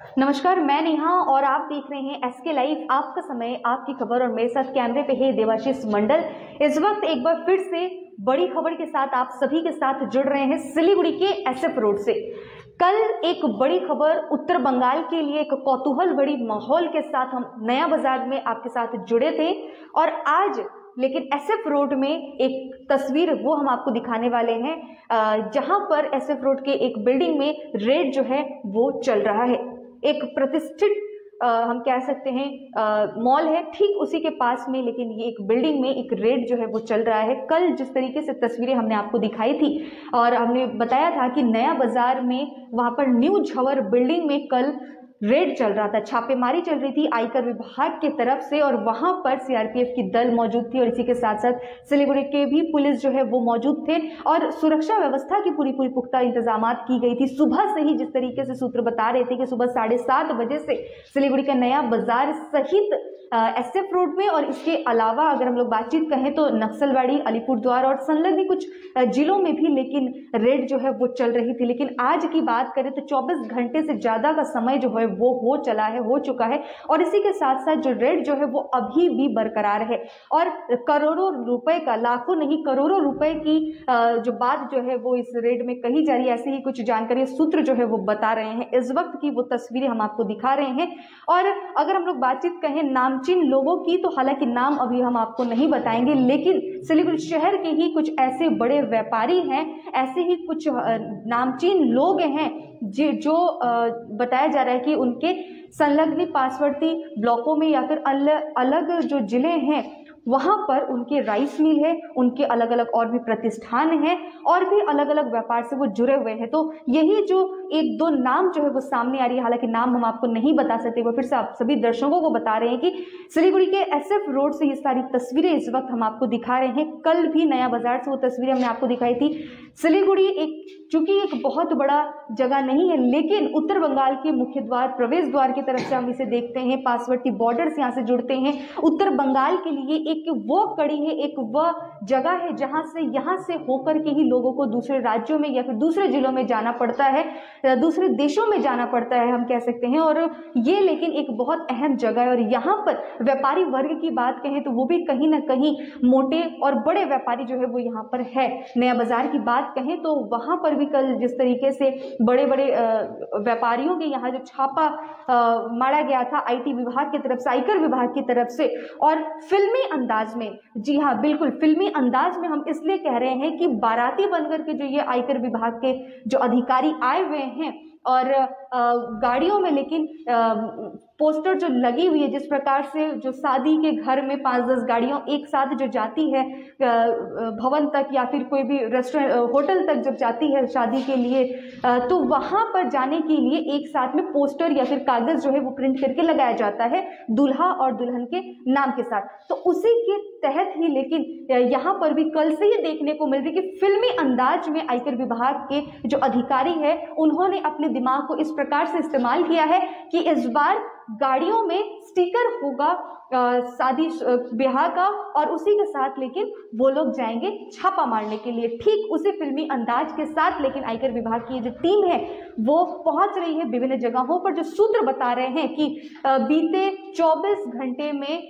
नमस्कार, मैं नेहा और आप देख रहे हैं एसके लाइव, आपका समय आपकी खबर। और मेरे साथ कैमरे पे है देवाशीष मंडल। इस वक्त एक बार फिर से बड़ी खबर के साथ आप सभी के साथ जुड़ रहे हैं सिलीगुड़ी के एसएफ रोड से। कल एक बड़ी खबर उत्तर बंगाल के लिए, एक कौतूहल बड़ी माहौल के साथ हम नया बाजार में आपके साथ जुड़े थे, और आज लेकिन एसएफ रोड में एक तस्वीर वो हम आपको दिखाने वाले हैं, जहां पर एसएफ रोड के एक बिल्डिंग में रेड जो है वो चल रहा है। एक प्रतिष्ठित हम कह सकते हैं मॉल है, ठीक उसी के पास में, लेकिन ये एक बिल्डिंग में एक रेड जो है वो चल रहा है। कल जिस तरीके से तस्वीरें हमने आपको दिखाई थी और हमने बताया था कि नया बाजार में वहां पर न्यू झवर बिल्डिंग में कल रेड चल रहा था, छापेमारी चल रही थी आयकर विभाग की तरफ से, और वहां पर सीआरपीएफ की दल मौजूद थी और इसी के साथ साथ सिलीगुड़ी के भी पुलिस जो है वो मौजूद थे, और सुरक्षा व्यवस्था की पूरी पुख्ता इंतजाम की गई थी। सुबह से ही जिस तरीके से सूत्र बता रहे थे कि सुबह 7:30 बजे से सिलीगुड़ी का नया बाजार सहित एसएफ रोड में, और इसके अलावा अगर हम लोग बातचीत कहें तो नक्सलवाड़ी, अलीपुरद्वार और संलग्न कुछ जिलों में भी लेकिन रेड जो है वो चल रही थी। लेकिन आज की बात करें तो 24 घंटे से ज्यादा का समय जो है वो हो चुका है, और इसी के साथ साथ जो रेड जो है वो अभी भी बरकरार है, और करोड़ों रुपए का, लाखों नहीं करोड़ों रुपए की जो बात जो है वो इस रेड में कही जा रही है। ऐसे ही कुछ जानकारी सूत्र जो है वो बता रहे हैं। इस वक्त की वो तस्वीरें हम आपको दिखा रहे हैं। और अगर हम लोग बातचीत कहें नामचीन लोगों की, तो हालांकि नाम अभी हम आपको नहीं बताएंगे, लेकिन सिलीगुड़ी शहर के ही कुछ ऐसे बड़े व्यापारी हैं, ऐसे ही कुछ नामचीन लोग हैं जो बताया जा रहा है कि उनके संलग्न पार्श्ववर्ती ब्लॉकों में या फिर अलग जो जिले हैं वहां पर उनके राइस मिल है, उनके अलग अलग और भी प्रतिष्ठान हैं, और भी अलग अलग व्यापार से वो जुड़े हुए हैं। तो यही जो एक दो नाम जो है वो सामने आ रही है, हालांकि नाम हम आपको नहीं बता सकते, वो फिर से आप सभी दर्शकों को बता रहे हैं कि सिलीगुड़ी के एसएफ रोड से ये सारी तस्वीरें इस वक्त हम आपको दिखा रहे हैं। कल भी नया बाजार से वो तस्वीरें हमने आपको दिखाई थी। सिलीगुड़ी चूंकि एक बहुत बड़ा जगह नहीं है, लेकिन उत्तर बंगाल के मुख्य द्वार, प्रवेश द्वार की तरफ से हम इसे देखते हैं, पार्श्ववर्ती बॉर्डर से यहाँ से जुड़ते हैं। उत्तर बंगाल के लिए एक वो कड़ी है, एक वह जगह है जहां से यहाँ से होकर के ही लोगों को दूसरे राज्यों में या फिर दूसरे जिलों में जाना पड़ता है, दूसरे देशों में जाना पड़ता है हम कह सकते हैं। और ये लेकिन एक बहुत अहम जगह है, और यहाँ पर व्यापारी वर्ग की बात कहें तो वो भी कहीं ना कहीं मोटे और बड़े व्यापारी जो है वो यहाँ पर है। नया बाजार की बात कहें तो वहां पर भी कल जिस तरीके से बड़े बड़े व्यापारियों के यहाँ जो छापा मारा गया था आईटी विभाग की तरफ से, आयकर विभाग की तरफ से, और फिल्मी अंदाज में, जी हाँ बिल्कुल फिल्मी अंदाज में हम इसलिए कह रहे हैं कि बाराती बनकर के जो ये आयकर विभाग के जो अधिकारी आए हुए हैं, और गाड़ियों में लेकिन पोस्टर जो लगी हुई है, जिस प्रकार से जो शादी के घर में 5-10 गाड़ियों एक साथ जो जाती है भवन तक या फिर कोई भी रेस्टोरेंट होटल तक जब जाती है शादी के लिए, तो वहां पर जाने के लिए एक साथ में पोस्टर या फिर कागज जो है वो प्रिंट करके लगाया जाता है दूल्हा और दुल्हन के नाम के साथ। तो उसी के तहत ही लेकिन यहाँ पर भी कल से ये देखने को मिल रही कि फिल्मी अंदाज में आयकर विभाग के जो अधिकारी है उन्होंने अपने दिमाग को इस प्रकार से इस्तेमाल किया है कि इस बार गाड़ियों में स्टिकर होगा शादी ब्याह का, और उसी के साथ लेकिन वो लोग जाएंगे छापा मारने के लिए। ठीक उसी फिल्मी अंदाज के साथ लेकिन आयकर विभाग की जो टीम है वो पहुंच रही है विभिन्न जगहों पर। जो सूत्र बता रहे हैं कि बीते 24 घंटे में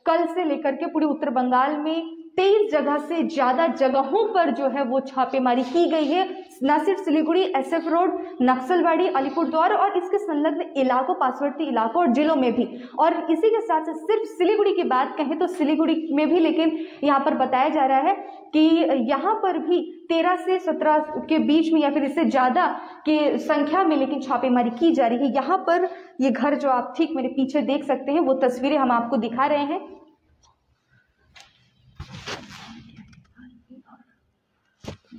कल से लेकर के पूरे उत्तर बंगाल में 23 जगह से ज्यादा जगहों पर जो है वो छापेमारी की गई है, न सिर्फ सिलीगुड़ी, एसएफ रोड, नक्सलवाड़ी, अलीपुरद्वार और इसके संलग्न इलाकों, पार्श्ववर्ती इलाकों और जिलों में भी। और इसी के साथ सिर्फ सिलीगुड़ी की बात कहें तो सिलीगुड़ी में भी लेकिन यहाँ पर बताया जा रहा है कि यहाँ पर भी 13 से 17 के बीच में या फिर इससे ज्यादा के संख्या में लेकिन छापेमारी की जा रही है। यहाँ पर ये घर जो आप ठीक मेरे पीछे देख सकते हैं वो तस्वीरें हम आपको दिखा रहे हैं।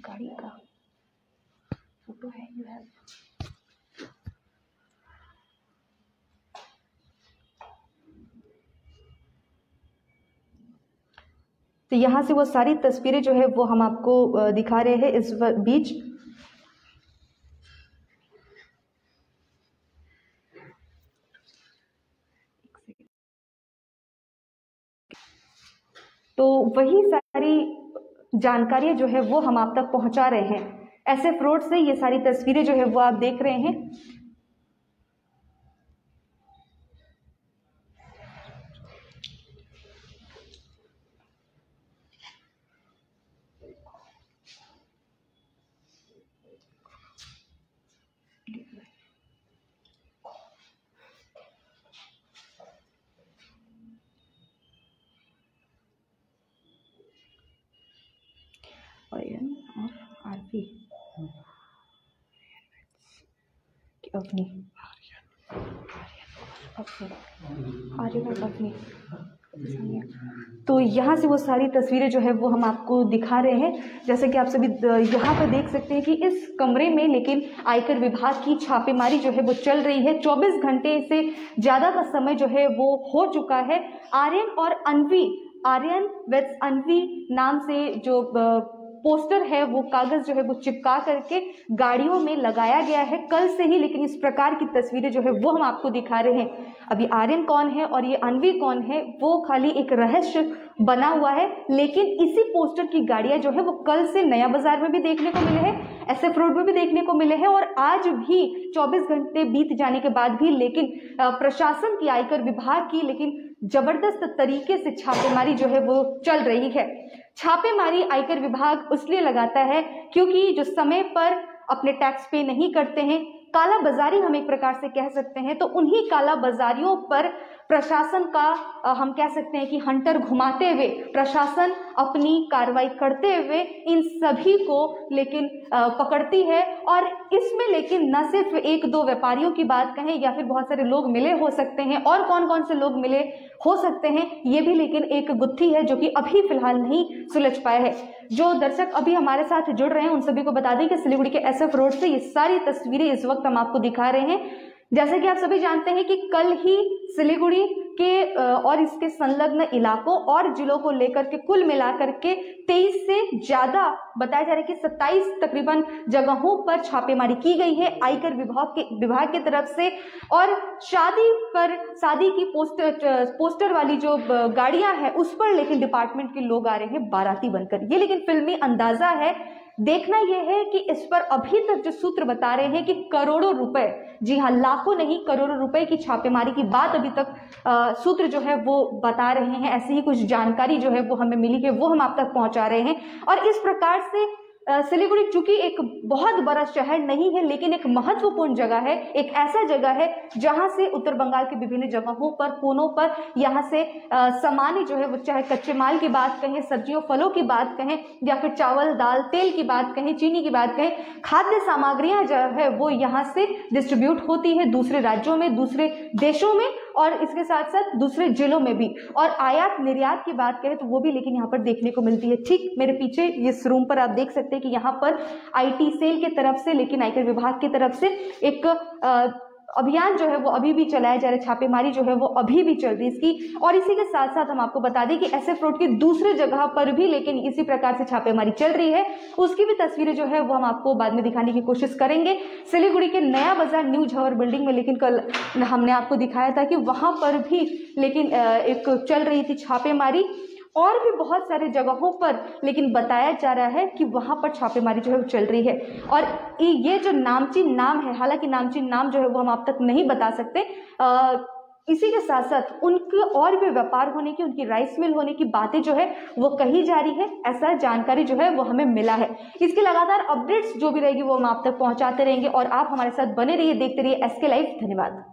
गाड़ी का फोटो है, यू हैव। तो यहाँ से वो सारी तस्वीरें जो है वो हम आपको दिखा रहे हैं इस बीच। तो वही सारी जानकारियां जो है वो हम आप तक पहुंचा रहे हैं। एसएफ रोड से ये सारी तस्वीरें जो है वो आप देख रहे हैं। आर्यन और आरपी अवनी, आर्यन और अवनी। तो यहाँ से वो सारी तस्वीरें जो है वो हम आपको दिखा रहे हैं। जैसे कि आप सभी यहाँ पर देख सकते हैं कि इस कमरे में लेकिन आयकर विभाग की छापेमारी जो है वो चल रही है। 24 घंटे से ज़्यादा का समय जो है वो हो चुका है। आर्यन और अनवी, आर्यन विद अनवी नाम से जो पोस्टर है वो कागज जो है वो चिपका करके गाड़ियों में लगाया गया है कल से ही, लेकिन इस प्रकार की तस्वीरें जो है वो हम आपको दिखा रहे हैं। अभी आर्यन कौन है और ये अनवी कौन है वो खाली एक रहस्य बना हुआ है, लेकिन इसी पोस्टर की गाड़ियां जो है वो कल से नया बाजार में भी देखने को मिले हैं, SF रोड में भी देखने को मिले हैं और आज भी 24 घंटे बीत जाने के बाद भी लेकिन प्रशासन की, आयकर विभाग की लेकिन जबरदस्त तरीके से छापेमारी जो है वो चल रही है। छापेमारी आयकर विभाग इसलिए लगाता है क्योंकि जो समय पर अपने टैक्स पे नहीं करते हैं, काला बाजारी हम एक प्रकार से कह सकते हैं, तो उन्हीं काला बाजारियों पर प्रशासन का हम कह सकते हैं कि हंटर घुमाते हुए प्रशासन अपनी कार्रवाई करते हुए इन सभी को लेकिन पकड़ती है। और इसमें लेकिन न सिर्फ एक दो व्यापारियों की बात कहें या फिर बहुत सारे लोग मिले हो सकते हैं, और कौन कौन से लोग मिले हो सकते हैं ये भी लेकिन एक गुत्थी है जो कि अभी फिलहाल नहीं सुलझ पाया है। जो दर्शक अभी हमारे साथ जुड़ रहे हैं उन सभी को बता दें कि सिलीगुड़ी के SF रोड से ये सारी तस्वीरें इस वक्त हम आपको दिखा रहे हैं। जैसे कि आप सभी जानते हैं कि कल ही सिलीगुड़ी के और इसके संलग्न इलाकों और जिलों को लेकर के कुल मिलाकर के 23 से ज्यादा बताया जा रहा है कि 27 तकरीबन जगहों पर छापेमारी की गई है आयकर विभाग की तरफ से। और शादी की पोस्टर वाली जो गाड़ियां हैं उस पर लेकिन डिपार्टमेंट के लोग आ रहे हैं बाराती बनकर। ये लेकिन फिल्मी अंदाजा है। देखना यह है कि इस पर अभी तक जो सूत्र बता रहे हैं कि करोड़ों रुपए, जी हाँ लाखों नहीं करोड़ों रुपए की छापेमारी की बात अभी तक सूत्र जो है वो बता रहे हैं। ऐसी ही कुछ जानकारी जो है वो हमें मिली है वो हम आप तक पहुंचा रहे हैं। और इस प्रकार से सिलीगुड़ी चूंकि एक बहुत बड़ा शहर नहीं है लेकिन एक महत्वपूर्ण जगह है, एक ऐसा जगह है जहां से उत्तर बंगाल के विभिन्न जगहों पर, कोनों पर यहाँ से सामान्य जो है वो चाहे कच्चे माल की बात कहें, सब्जियों फलों की बात कहें या फिर चावल दाल तेल की बात कहें, चीनी की बात कहें, खाद्य सामग्रियां जो है वो यहाँ से डिस्ट्रीब्यूट होती है दूसरे राज्यों में, दूसरे देशों में और इसके साथ साथ दूसरे जिलों में भी। और आयात निर्यात की बात करें तो वो भी लेकिन यहाँ पर देखने को मिलती है। ठीक मेरे पीछे इस रूम पर आप देख सकते हैं कि यहाँ पर IT सेल की तरफ से लेकिन आयकर विभाग की तरफ से एक अभियान जो है वो अभी भी चलाया जा रहा है, छापेमारी जो है वो अभी भी चल रही है इसकी। और इसी के साथ साथ हम आपको बता दें कि SF रोड की दूसरे जगह पर भी लेकिन इसी प्रकार से छापेमारी चल रही है, उसकी भी तस्वीरें जो है वो हम आपको बाद में दिखाने की कोशिश करेंगे। सिलीगुड़ी के नया बाजार न्यू जवाहर बिल्डिंग में लेकिन कल हमने आपको दिखाया था कि वहां पर भी लेकिन एक चल रही थी छापेमारी। और भी बहुत सारे जगहों पर लेकिन बताया जा रहा है कि वहां पर छापेमारी जो है वो चल रही है। और ये जो नामचीन नाम है, हालांकि नामचीन नाम जो है वो हम आप तक नहीं बता सकते, इसी के साथ साथ उनके और भी व्यापार होने की, उनकी राइस मिल होने की बातें जो है वो कही जा रही है, ऐसा जानकारी जो है वो हमें मिला है। इसकी लगातार अपडेट्स जो भी रहेगी वो हम आप तक पहुंचाते रहेंगे और आप हमारे साथ बने रहिए, देखते रहिए SK लाइव। धन्यवाद।